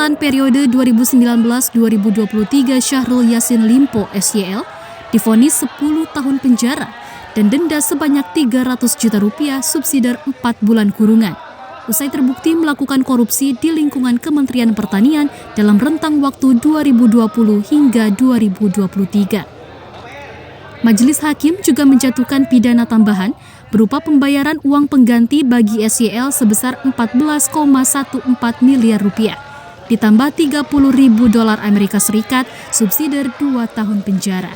jabatan periode 2019-2023 Syahrul Yassin Limpo (SYL) divonis 10 tahun penjara dan denda sebanyak Rp300 juta subsidiar 4 bulan kurungan. Usai terbukti melakukan korupsi di lingkungan Kementerian Pertanian dalam rentang waktu 2020 hingga 2023. Majelis Hakim juga menjatuhkan pidana tambahan berupa pembayaran uang pengganti bagi SYL sebesar $14,14 miliar, ditambah $30.000 Amerika Serikat, subsidiar 2 tahun penjara.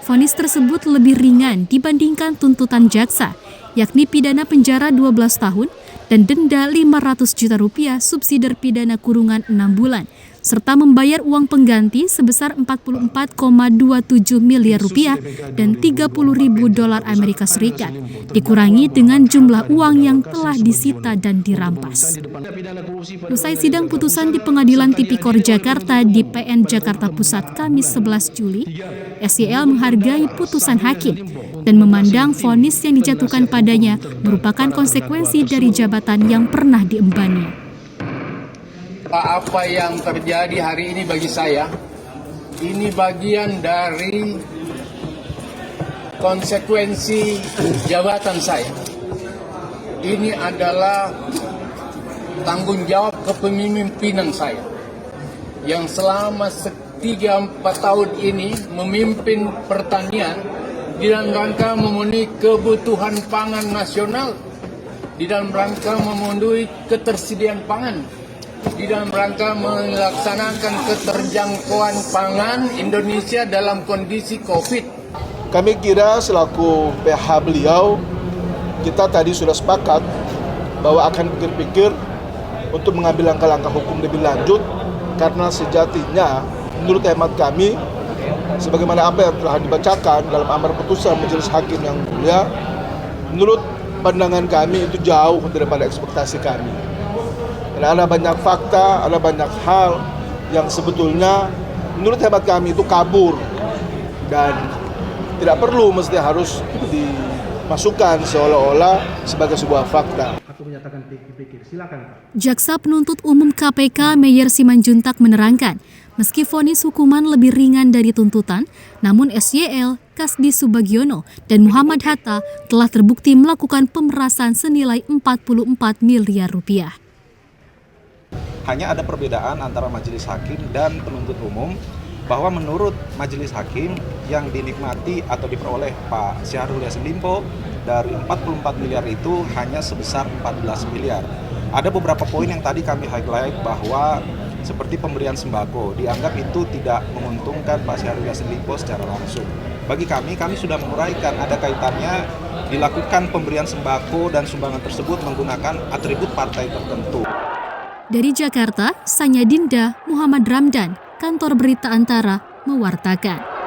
Vonis tersebut lebih ringan dibandingkan tuntutan jaksa, yakni pidana penjara 12 tahun dan denda Rp500 juta subsidiar pidana kurungan 6 bulan, serta membayar uang pengganti sebesar $44,27 miliar dan $30.000 Amerika Serikat, dikurangi dengan jumlah uang yang telah disita dan dirampas. Usai sidang putusan di Pengadilan Tipikor Jakarta di PN Jakarta Pusat Kamis 11 Juli, SYL menghargai putusan hakim dan memandang vonis yang dijatuhkan padanya merupakan konsekuensi dari jabatan yang pernah diembannya. Apa yang terjadi hari ini bagi saya, ini bagian dari konsekuensi jabatan saya. Ini adalah tanggung jawab kepemimpinan saya yang selama 3-4 tahun ini memimpin pertanian di dalam rangka memenuhi kebutuhan pangan nasional, di dalam rangka memenuhi ketersediaan pangan, di dalam rangka melaksanakan keterjangkauan pangan Indonesia dalam kondisi COVID. Kami kira selaku PH beliau, kita tadi sudah sepakat bahwa akan pikir-pikir untuk mengambil langkah-langkah hukum lebih lanjut, karena sejatinya menurut hemat kami, sebagaimana apa yang telah dibacakan dalam amar putusan Majelis Hakim yang mulia, menurut pandangan kami itu jauh daripada ekspektasi kami. Dan ada banyak fakta, ada banyak hal yang sebetulnya menurut hemat kami itu kabur dan tidak perlu mesti harus dimasukkan seolah-olah sebagai sebuah fakta. Jaksa Penuntut Umum KPK Meyer Simanjuntak menerangkan, meski vonis hukuman lebih ringan dari tuntutan, namun SYL, Kasdi Subagiono, dan Muhammad Hatta telah terbukti melakukan pemerasan senilai Rp44 miliar. Hanya ada perbedaan antara majelis hakim dan penuntut umum, bahwa menurut majelis hakim yang dinikmati atau diperoleh Pak Syahrul Yassin Limpo dari 44 miliar itu hanya sebesar 14 miliar. Ada beberapa poin yang tadi kami highlight bahwa seperti pemberian sembako dianggap itu tidak menguntungkan Pak Syahrul Yassin Limpo secara langsung. Bagi kami sudah menguraikan ada kaitannya dilakukan pemberian sembako dan sumbangan tersebut menggunakan atribut partai tertentu. Dari Jakarta, Sanya Dinda, Muhammad Ramdan, Kantor Berita Antara, mewartakan.